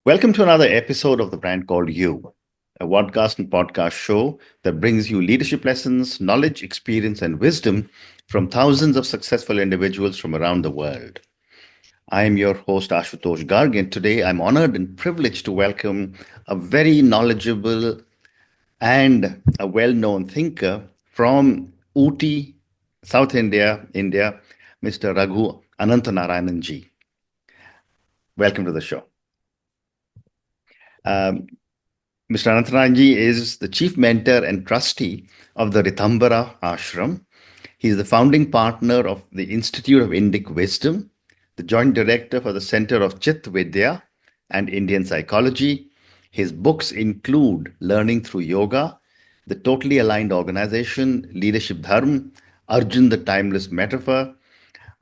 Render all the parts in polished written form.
Welcome to another episode of the brand called You, a podcast and podcast show that brings you leadership lessons, knowledge, experience, and wisdom from thousands of successful individuals from around the world. I am your host, Ashutosh Garg, and today I'm honored and privileged to welcome a very knowledgeable and a well known thinker from Ooty, South India, Mr. Raghu Ananthanarayanan ji. Welcome to the show. Mr. Ananthanarayanan is the chief mentor and trustee of the Ritambhara Ashram. He is the founding partner of the Institute of Indic Wisdom, the joint director for the Center of Chit and Indian Psychology. His books include Learning Through Yoga, The Totally Aligned Organization, Leadership Dharma, Arjun, the Timeless Metaphor,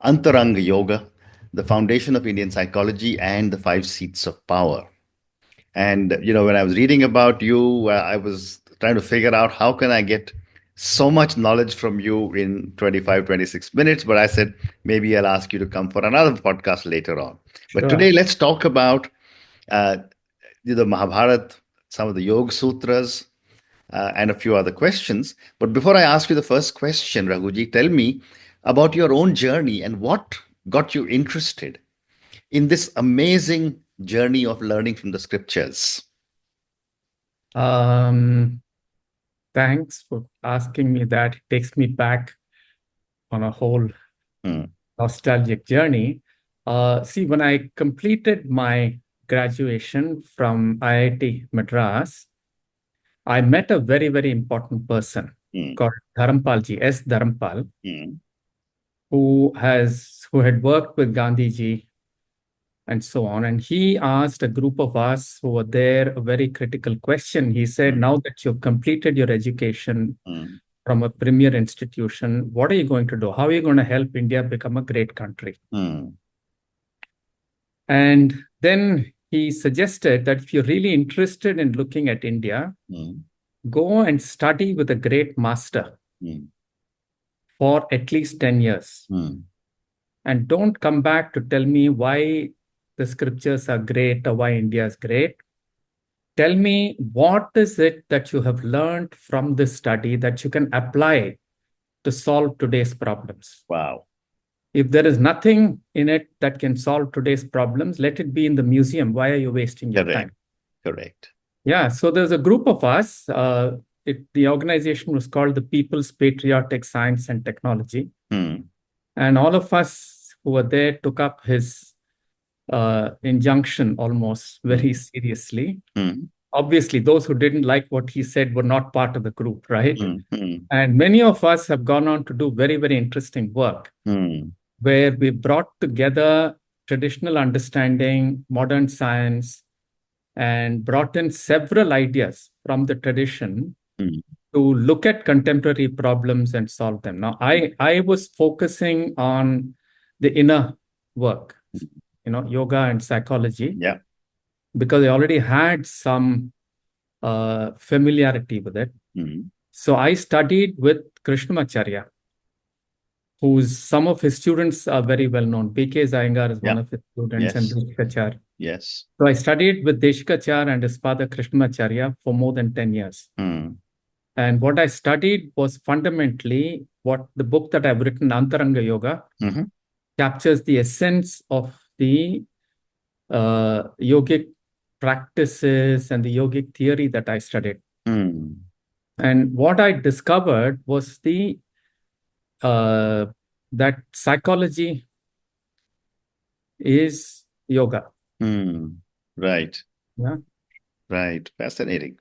Antaranga Yoga, The Foundation of Indian Psychology, and The Five Seats of Power. And, when I was reading about you, I was trying to figure out how can I get so much knowledge from you in 25, 26 minutes. But I said, maybe I'll ask you to come for another podcast later on. But Sure. today, let's talk about the Mahabharata, some of the Yoga Sutras, and a few other questions. But before I ask you the first question, Raghuji, tell me about your own journey and what got you interested in this amazing journey of learning from the scriptures. Thanks for asking me that. It takes me back on a whole nostalgic journey. See, when I completed my graduation from IIT Madras, I met a very, very important person called Dharampalji, S. Dharampal, who had worked with Gandhiji and so on. And he asked a group of us who were there a very critical question. He said, now that you've completed your education from a premier institution, what are you going to do? How are you going to help India become a great country? And then he suggested that if you're really interested in looking at India, go and study with a great master for at least 10 years. And don't come back to tell me why the scriptures are great or why India is great. Tell me, what is it that you have learned from this study that you can apply to solve today's problems? Wow. If there is nothing in it that can solve today's problems, let it be in the museum. Why are you wasting your time? Correct. Yeah, so there's a group of us. The organization was called the People's Patriotic Science and Technology. And all of us who were there took up his injunction almost very seriously. Obviously, those who didn't like what he said were not part of the group, right? And many of us have gone on to do very, very interesting work where we brought together traditional understanding, modern science, and brought in several ideas from the tradition to look at contemporary problems and solve them. Now, I was focusing on the inner work, yoga and psychology, because I already had some familiarity with it. So I studied with Krishnamacharya, some of his students are very well known. B.K. Iyengar is one of his students, and Deshikachar. Yes. So I studied with Deshikachar and his father Krishnamacharya for more than 10 years. And what I studied was fundamentally what the book that I've written, Antaranga Yoga, captures the essence of the yogic practices and the yogic theory that I studied. And what I discovered was that psychology is yoga. Right. Yeah. Right. Fascinating.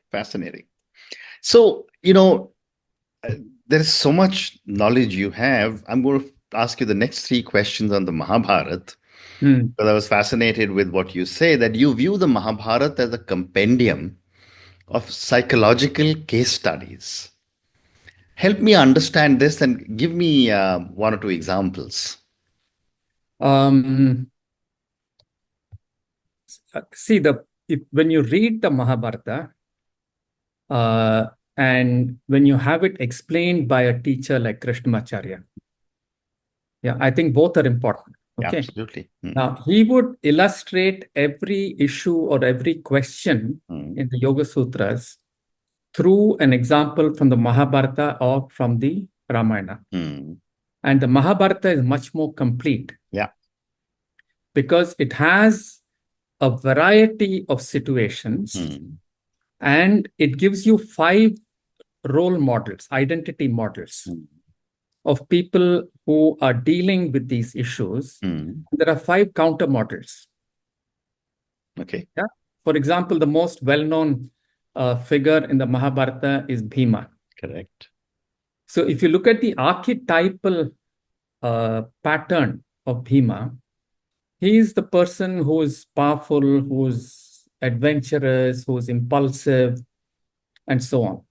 So, there is so much knowledge you have. I'm going to ask you the next three questions on the Mahabharata. Because I was fascinated with what you say, that you view the Mahabharata as a compendium of psychological case studies. Help me understand this and give me one or two examples. See, when you read the Mahabharata, and when you have it explained by a teacher like Krishnamacharya, I think both are important. Okay. Absolutely. Now, he would illustrate every issue or every question in the Yoga Sutras through an example from the Mahabharata or from the Ramayana. And the Mahabharata is much more complete. Yeah. Because it has a variety of situations and it gives you 5 role models, identity models of people who are dealing with these issues. There are 5 counter models. Okay. Yeah. For example, the most well-known figure in the Mahabharata is Bhima. Correct. So if you look at the archetypal pattern of Bhima, he is the person who is powerful, who's adventurous, who's impulsive, and so on.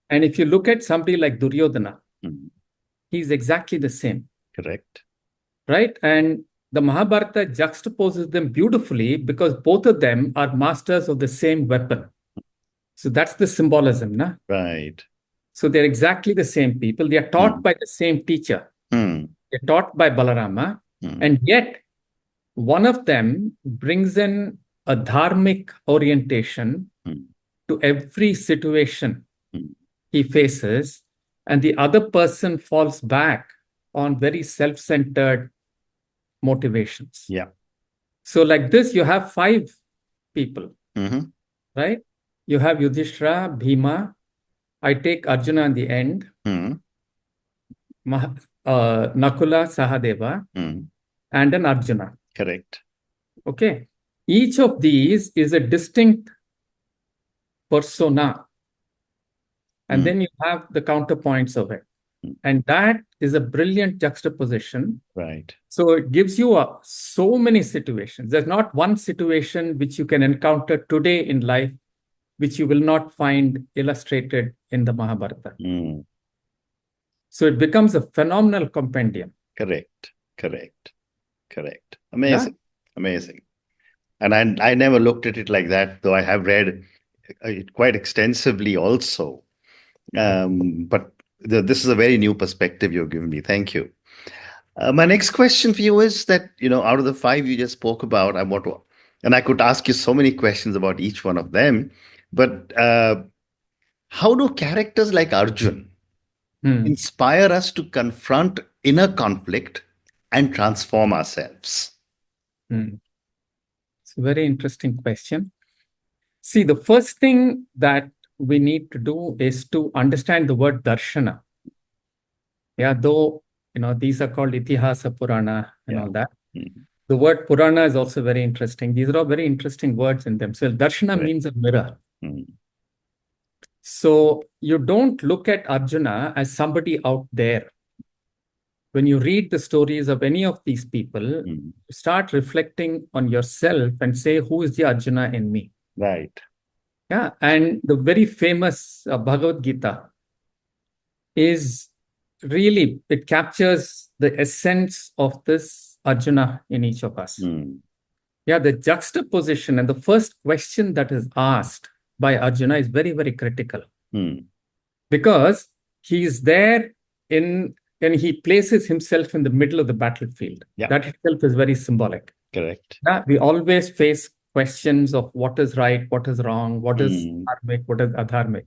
And if you look at somebody like Duryodhana, he's exactly the same. Correct. Right? And the Mahabharata juxtaposes them beautifully because both of them are masters of the same weapon. So that's the symbolism, na? Right. So they're exactly the same people. They are taught by the same teacher. They're taught by Balarama. And yet, one of them brings in a dharmic orientation to every situation he faces, and the other person falls back on very self-centered motivations. Yeah. So like this, you have 5 people, right? You have Yudhishthira, Bhima. I take Arjuna in the end, Nakula, Sahadeva, and an Arjuna. Correct. Okay. Each of these is a distinct persona. And then you have the counterpoints of it. And that is a brilliant juxtaposition. Right. So it gives you so many situations. There's not one situation which you can encounter today in life which you will not find illustrated in the Mahabharata. So it becomes a phenomenal compendium. Correct. Amazing. Yeah? Amazing. And I never looked at it like that, though I have read it quite extensively also. But this is a very new perspective you've given me. Thank you. My next question for you is that, out of the 5 you just spoke about, and I could ask you so many questions about each one of them, but how do characters like Arjun inspire us to confront inner conflict and transform ourselves? It's a very interesting question. See, the first thing that we need to do is to understand the word darshana. Yeah, though, these are called Itihasa Purana and all that. The word Purana is also very interesting. These are all very interesting words in themselves. Darshana means a mirror. So you don't look at Arjuna as somebody out there. When you read the stories of any of these people, you start reflecting on yourself and say, who is the Arjuna in me? Right. Yeah. And the very famous Bhagavad Gita is really, it captures the essence of this Arjuna in each of us. Yeah, the juxtaposition and the first question that is asked by Arjuna is very, very critical. Because he is there and he places himself in the middle of the battlefield. Yeah. That itself is very symbolic. Correct. Yeah, we always face questions of what is right, what is wrong, what is dharmic, what is adharmic.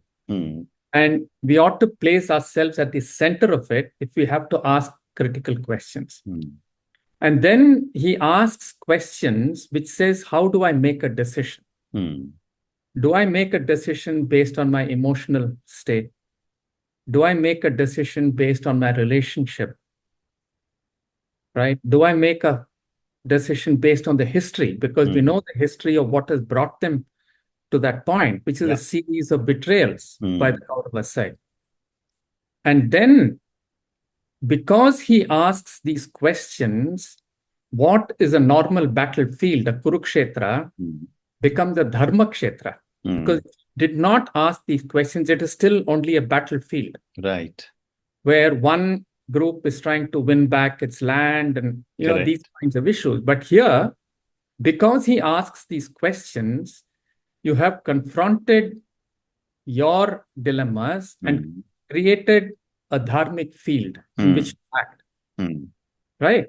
And we ought to place ourselves at the center of it if we have to ask critical questions. And then he asks questions which says, how do I make a decision? Do I make a decision based on my emotional state? Do I make a decision based on my relationship? Right? Do I make a decision based on the history? Because we know the history of what has brought them to that point, which is a series of betrayals by the Kaurava side. And then, because he asks these questions, what is a normal battlefield, a Kurukshetra, becomes a Dharmakshetra. Because if he did not ask these questions, it is still only a battlefield. Right. Where one group is trying to win back its land and these kinds of issues. But here, because he asks these questions, you have confronted your dilemmas and created a dharmic field in which to act. Right?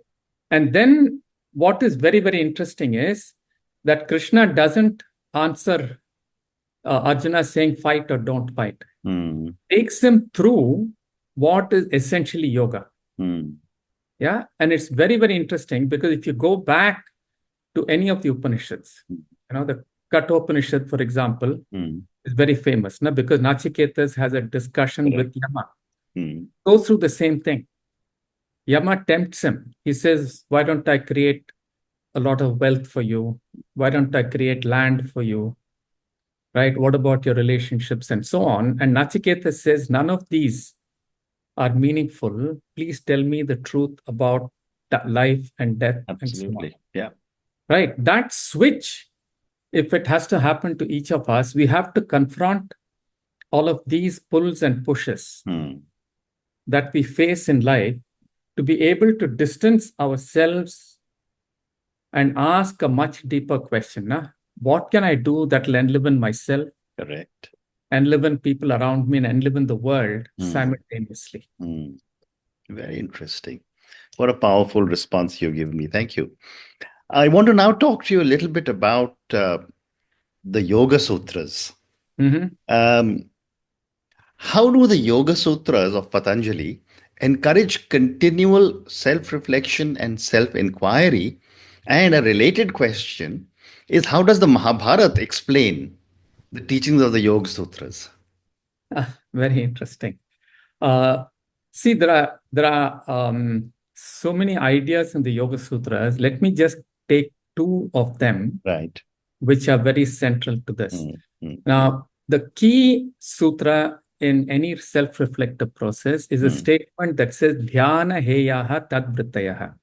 And then what is very, very interesting is that Krishna doesn't answer Arjuna saying fight or don't fight. Takes him through what is essentially yoga. Yeah. And it's very, very interesting because if you go back to any of the Upanishads, the Kathopanishad, for example, is very famous, because Nachiketas has a discussion with Yama. Goes through the same thing. Yama tempts him. He says, why don't I create a lot of wealth for you? Why don't I create land for you? Right? What about your relationships and so on? And Nachiketa says, none of these are meaningful. Please tell me the truth about life and death. Absolutely. And so on. Yeah. Right. That switch, if it has to happen to each of us, we have to confront all of these pulls and pushes that we face in life to be able to distance ourselves and ask a much deeper question. What can I do that will enliven myself? Correct. Enliven people around me and enliven the world simultaneously. Very interesting. What a powerful response you give me. Thank you. I want to now talk to you a little bit about the Yoga Sutras. How do the Yoga Sutras of Patanjali encourage continual self-reflection and self-inquiry? And a related question is, how does the Mahabharata explain the teachings of the Yoga Sutras? Very interesting. See, there are so many ideas in the Yoga Sutras. Let me just take two of them, right, which are very central to this. Now, the key sutra in any self-reflective process is a statement that says, Dhyana heyaha tadvrittayaha.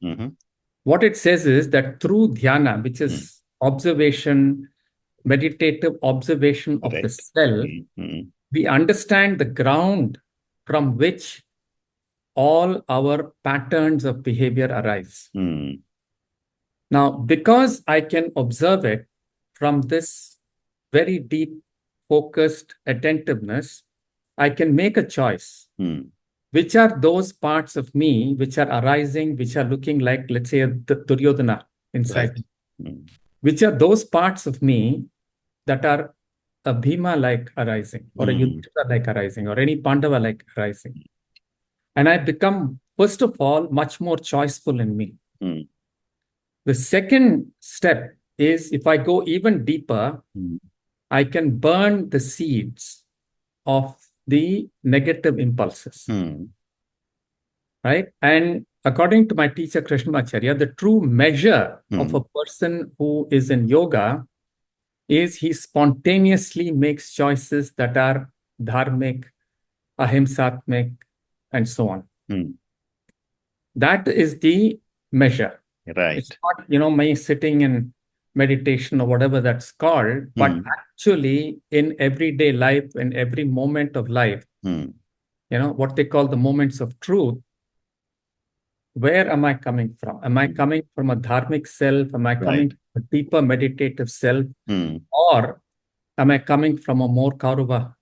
What it says is that through dhyana, which is observation, meditative observation of the self, we understand the ground from which all our patterns of behavior arise. Now, because I can observe it from this very deep, focused attentiveness, I can make a choice. Which are those parts of me which are arising, which are looking like, let's say, the Duryodhana inside? Which are those parts of me that are a Bhima-like arising, or a Yudhishthira-like arising, or any Pandava-like arising? And I become, first of all, much more choiceful in me. The second step is, if I go even deeper, I can burn the seeds of the negative impulses. Right? And according to my teacher, Krishnamacharya, the true measure of a person who is in yoga is he spontaneously makes choices that are dharmic, ahimsatmik, and so on. That is the measure. Right. It's not, me sitting in meditation or whatever that's called, but actually in everyday life, in every moment of life, what they call the moments of truth. Where am I coming from? Am I coming from a dharmic self? Am I coming from a deeper meditative self? Or am I coming from a more Kaurava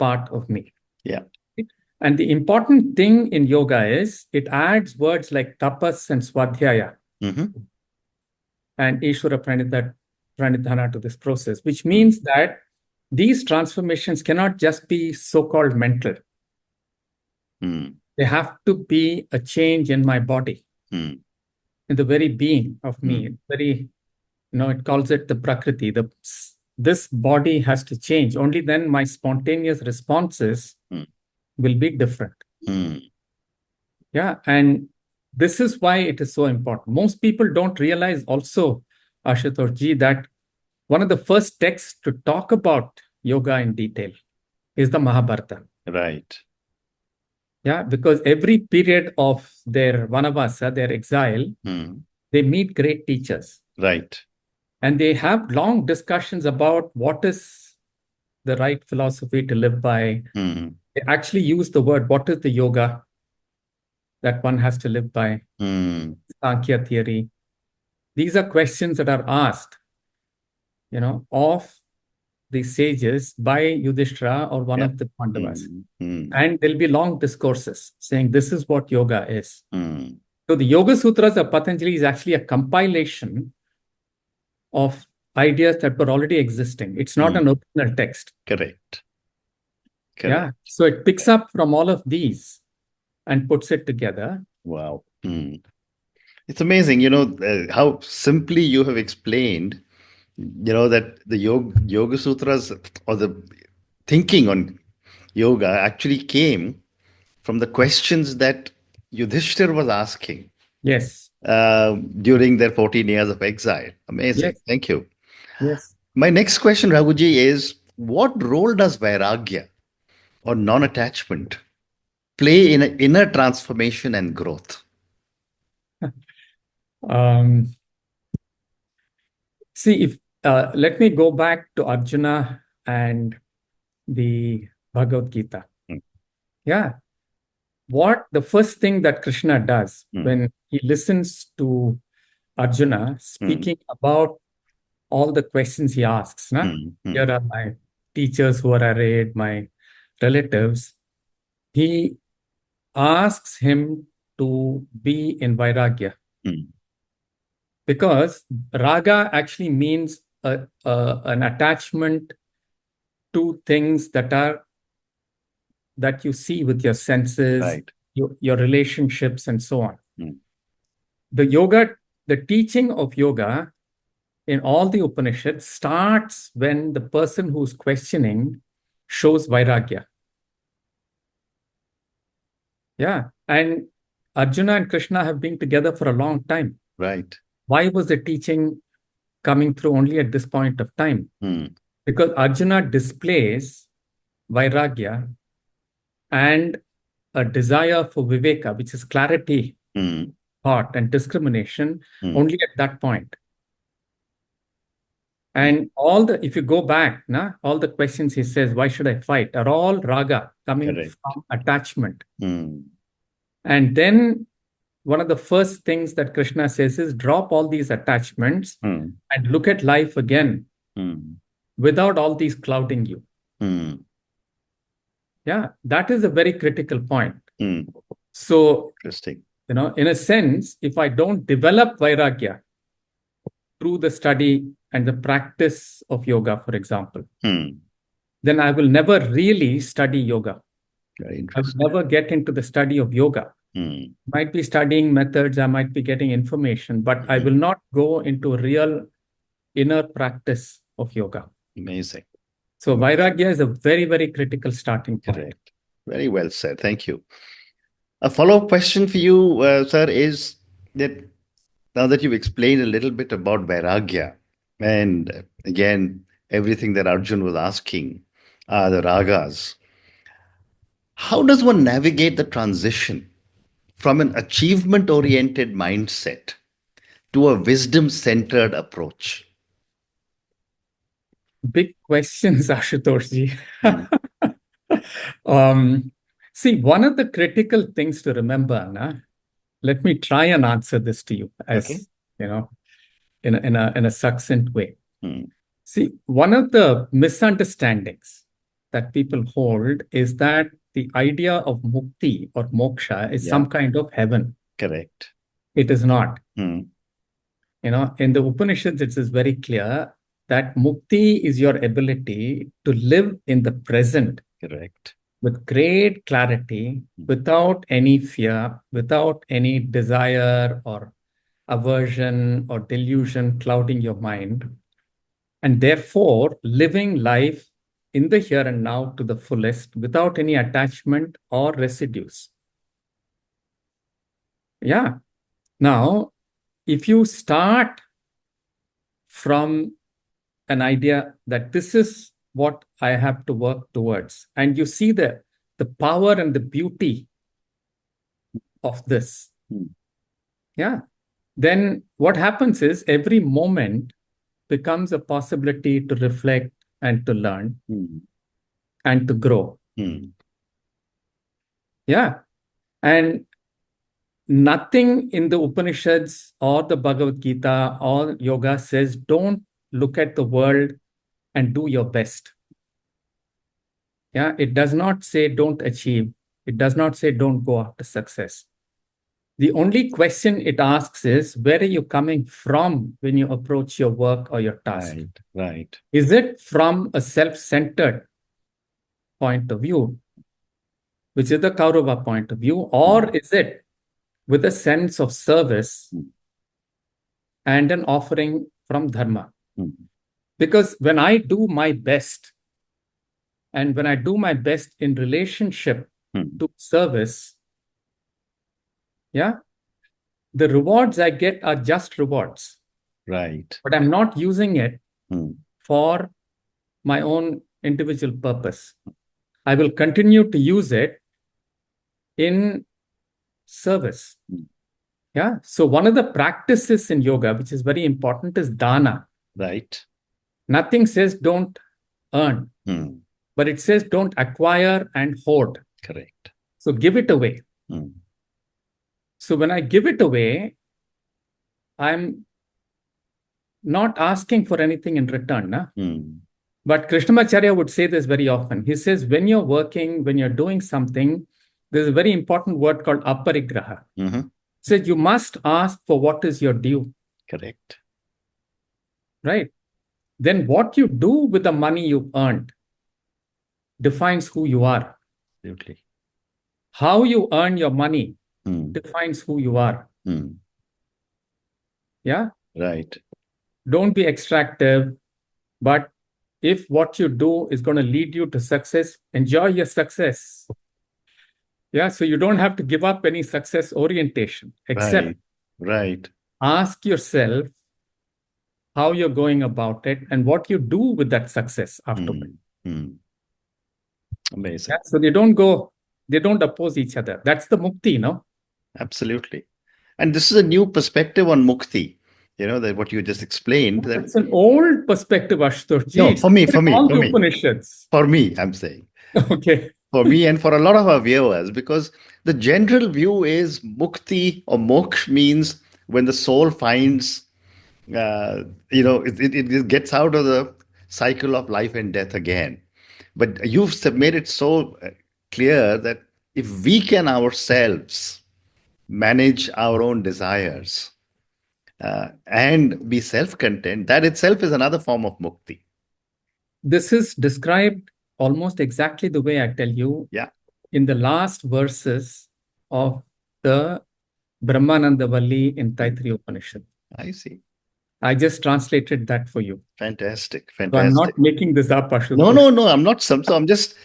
part of me? Yeah. And the important thing in yoga is it adds words like tapas and swadhyaya and Ishvara pranidhana to this process, which means that these transformations cannot just be so-called mental. They have to be a change in my body, in the very being of me. It calls it the prakriti. This body has to change. Only then my spontaneous responses will be different. Yeah, and this is why it is so important. Most people don't realize also, Ashutosh ji, that one of the first texts to talk about yoga in detail is the Mahabharata. Right. Yeah, because every period of their vanavasa, their exile, they meet great teachers. Right. And they have long discussions about what is the right philosophy to live by. They actually use the word, what is the yoga that one has to live by? Sankhya theory. These are questions that are asked, of the sages by Yudhishthira or one of the Pandavas. And there'll be long discourses saying this is what yoga is. So the Yoga Sutras of Patanjali is actually a compilation of ideas that were already existing. It's not an original text. Correct. Yeah. So it picks up from all of these and puts it together. Wow. It's amazing, how simply you have explained, that the Yoga Sutras or the thinking on yoga actually came from the questions that Yudhishthir was asking Yes. during their 14 years of exile. Amazing. Yes. Thank you. Yes. My next question, Raghuji, is what role does vairagya or non-attachment play in inner transformation and growth? See, if let me go back to Arjuna and the Bhagavad Gita. Yeah. What the first thing that Krishna does when he listens to Arjuna speaking about all the questions he asks, here are my teachers who are arrayed, my relatives, he asks him to be in vairagya. Because raga actually means an attachment to things that you see with your senses, Right. your relationships, and so on. The teaching of yoga in all the Upanishads starts when the person who's questioning shows vairagya. Yeah. And Arjuna and Krishna have been together for a long time. Right. Why was the teaching coming through only at this point of time? Because Arjuna displays vairagya and a desire for viveka, which is clarity, thought, and discrimination, only at that point. And if you go back, all the questions he says, why should I fight, are all raga coming from attachment. And then one of the first things that Krishna says is drop all these attachments and look at life again without all these clouding you. Yeah, that is a very critical point. So, interesting. In a sense, if I don't develop vairagya through the study and the practice of yoga, for example, then I will never really study yoga. I will never get into the study of yoga. Might be studying methods, I might be getting information, but I will not go into real inner practice of yoga. Amazing. So vairagya is a very, very critical starting point. Correct. Very well said. Thank you. A follow-up question for you, sir, is that now that you've explained a little bit about vairagya, and again, everything that Arjun was asking, the ragas, how does one navigate the transition from an achievement-oriented mindset to a wisdom-centered approach? Big questions, Ashutoshji. See, one of the critical things to remember, let me try and answer this to you as in a succinct way. See, one of the misunderstandings that people hold is that the idea of mukti or moksha is some kind of heaven. Correct. It is not. In the Upanishads, it is very clear that mukti is your ability to live in the present. Correct. With great clarity, without any fear, without any desire or aversion or delusion clouding your mind, and therefore living life in the here and now to the fullest without any attachment or residues. Yeah. Now, if you start from an idea that this is what I have to work towards, and you see the power and the beauty of this, then what happens is every moment becomes a possibility to reflect and to learn and to grow. Yeah. And nothing in the Upanishads or the Bhagavad Gita or yoga says don't look at the world and do your best. Yeah, it does not say don't achieve. It does not say don't go after success. The only question it asks is, where are you coming from when you approach your work or your task? Right. Is it from a self-centered point of view, which is the Kaurava point of view, or is it with a sense of service and an offering from Dharma? Because when I do my best, and when I do my best in relationship to service, the rewards I get are just rewards. Right. But I'm not using it for my own individual purpose. I will continue to use it in service. So one of the practices in yoga, which is very important, is dana. Right. Nothing says don't earn, but it says don't acquire and hoard. Correct. So give it away. So when I give it away, I'm not asking for anything in return. But Krishnamacharya would say this very often. He says, when you're working, when you're doing something, there's a very important word called aparigraha. He says you must ask for what is your due. Correct. Right? Then what you do with the money you've earned defines who you are. Absolutely. How you earn your money defines who you are. Right. Don't be extractive, but if what you do is going to lead you to success, enjoy your success. So you don't have to give up any success orientation, except ask yourself how you're going about it and what you do with that success afterward. Amazing. So they don't oppose each other. That's the mukti, no? Absolutely. And this is a new perspective on mukti. That what you just explained. It's an old perspective, Ashutosh. No, for me. Upanishads. For me, I'm saying. Okay. For me and for a lot of our viewers, because the general view is mukti or moksha means when the soul finds, it gets out of the cycle of life and death again. But you've made it so clear that if we can ourselves manage our own desires and be self-content, that itself is another form of mukti. This is described almost exactly the way I tell you in the last verses of the Brahmananda Valli in Taittiriya Upanishad. I see. I just translated that for you. Fantastic. So I'm not making this up, Ashutosh. No. I'm not. So I'm just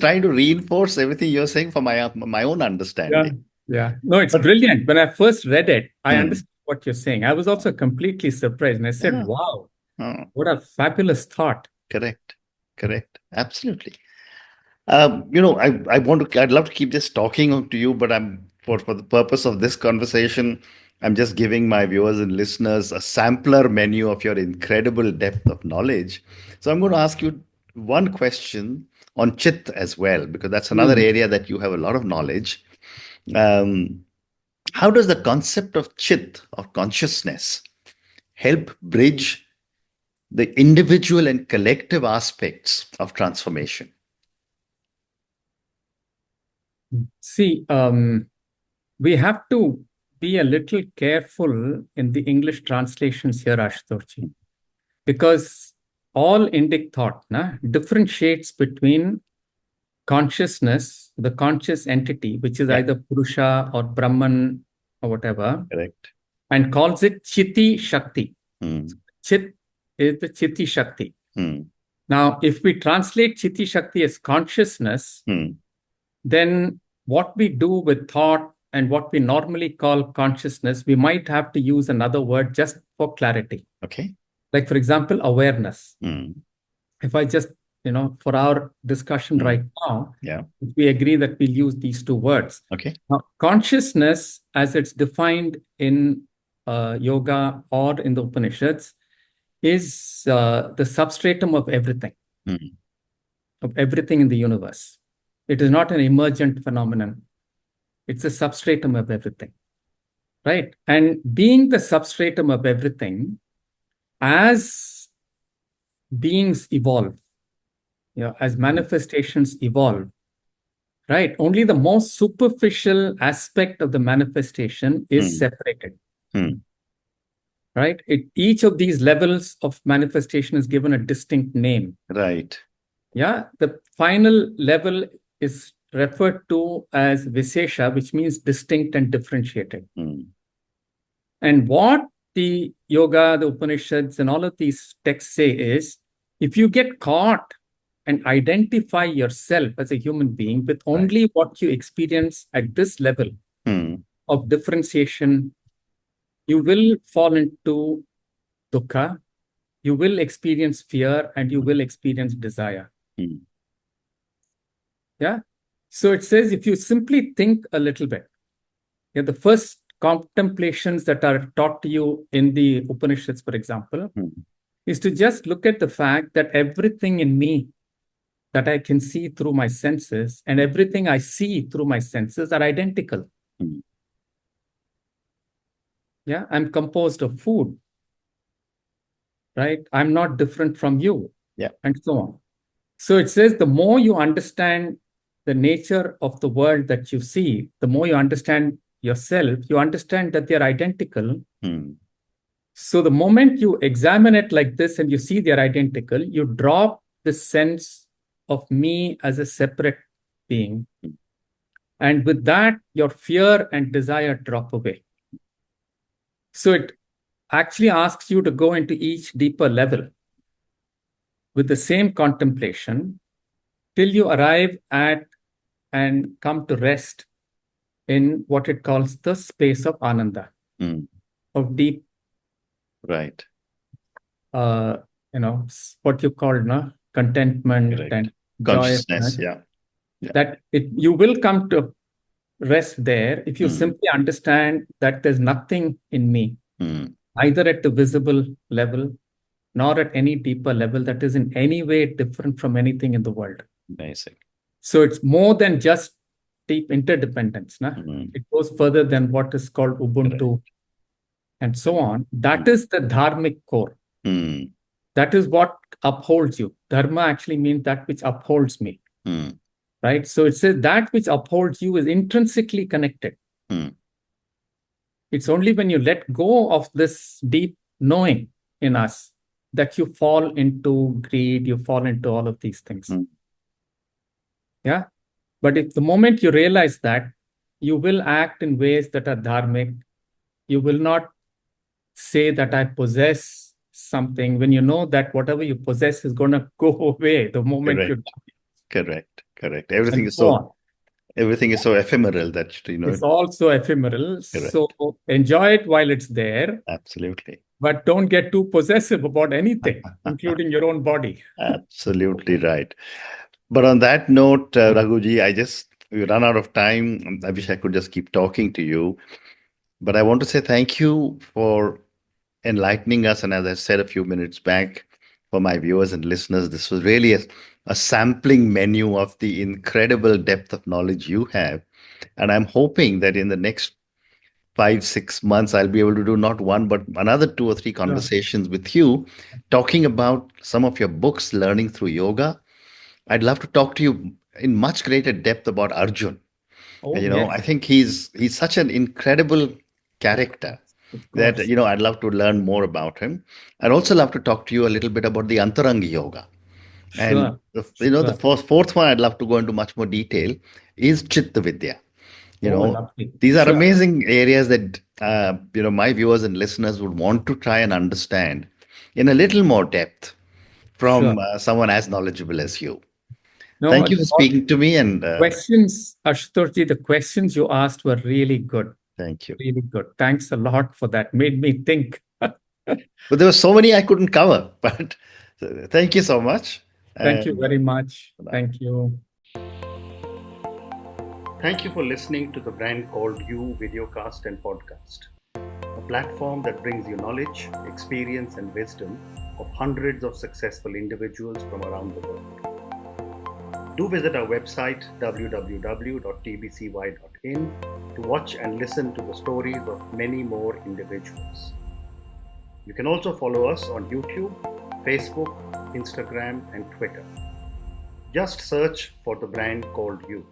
trying to reinforce everything you're saying for my own understanding. No, it's brilliant. When I first read it, I understood what you're saying. I was also completely surprised, and I said, "Wow, what a fabulous thought!" Correct. Absolutely. I'd love to keep just talking to you, but for the purpose of this conversation, I'm just giving my viewers and listeners a sampler menu of your incredible depth of knowledge. So I'm going to ask you one question on Chit as well, because that's another area that you have a lot of knowledge. How does the concept of Chit, or consciousness, help bridge the individual and collective aspects of transformation? See, we have to be a little careful in the English translations here, Ashutosh, because all Indic thought differentiates between consciousness, the conscious entity, which is either Purusha or Brahman or whatever, correct, and calls it Chiti Shakti. Chit is the Chiti Shakti. Now, if we translate Chiti Shakti as consciousness, then what we do with thought and what we normally call consciousness, we might have to use another word just for clarity. Okay. Like, for example, awareness. If I just, for our discussion right now, if we agree that we'll use these two words. Okay. Now, consciousness, as it's defined in yoga or in the Upanishads, is the substratum of everything in the universe. It is not an emergent phenomenon. It's a substratum of everything, right? And being the substratum of everything, as beings evolve, as manifestations evolve, right? Only the most superficial aspect of the manifestation is separated, right? Each of these levels of manifestation is given a distinct name. Right. Yeah, the final level is referred to as Visesha, which means distinct and differentiated. And what the yoga, the Upanishads, and all of these texts say is, if you get caught and identify yourself as a human being with only what you experience at this level of differentiation, you will fall into dukkha, you will experience fear, and you will experience desire. Yeah. So it says, if you simply think a little bit, the first contemplations that are taught to you in the Upanishads, for example, is to just look at the fact that everything in me that I can see through my senses and everything I see through my senses are identical. Yeah, I'm composed of food, right? I'm not different from you, and so on. So it says the more you understand the nature of the world that you see, the more you understand yourself, you understand that they're identical. So the moment you examine it like this and you see they're identical, you drop the sense of me as a separate being. And with that, your fear and desire drop away. So it actually asks you to go into each deeper level with the same contemplation till you arrive at and come to rest in what it calls the space of ananda, of deep, right, what you call contentment and consciousness. joyousness. That you will come to rest there if you simply understand that there's nothing in me, either at the visible level nor at any deeper level, that is in any way different from anything in the world. Amazing. So it's more than just deep interdependence. It goes further than what is called Ubuntu and so on. That is the dharmic core. That is what upholds you. Dharma actually means that which upholds me. Right? So it says that which upholds you is intrinsically connected. It's only when you let go of this deep knowing in us that you fall into greed, you fall into all of these things. Yeah. But if the moment you realize that, you will act in ways that are dharmic. You will not say that I possess something when you know that whatever you possess is going to go away the moment you die. Correct. Everything is so ephemeral that it's also ephemeral. So enjoy it while it's there. Absolutely. But don't get too possessive about anything, including your own body. Absolutely right. But on that note, Raghuji, we run out of time. I wish I could just keep talking to you. But I want to say thank you for enlightening us. And as I said a few minutes back, for my viewers and listeners, this was really a sampling menu of the incredible depth of knowledge you have. And I'm hoping that in the next 5-6 months, I'll be able to do not one, but another 2 or 3 conversations with you, talking about some of your books, Learning Through Yoga. I'd love to talk to you in much greater depth about Arjun. I think he's such an incredible character that, I'd love to learn more about him. I'd also love to talk to you a little bit about the Antaranga Yoga. And, the fourth one I'd love to go into much more detail is Chitta Vidya. These are amazing areas that, my viewers and listeners would want to try and understand in a little more depth from someone as knowledgeable as you. Thank you for speaking to me. And questions, Ashutoshji, the questions you asked were really good. Thank you. Really good. Thanks a lot for that. Made me think. But there were so many I couldn't cover. But thank you so much. Thank you very much. Thank you. Thank you for listening to the Brand Called You videocast and podcast, a platform that brings you knowledge, experience, and wisdom of hundreds of successful individuals from around the world. Do visit our website www.tbcy.in to watch and listen to the stories of many more individuals. You can also follow us on YouTube, Facebook, Instagram, and Twitter. Just search for the Brand Called You.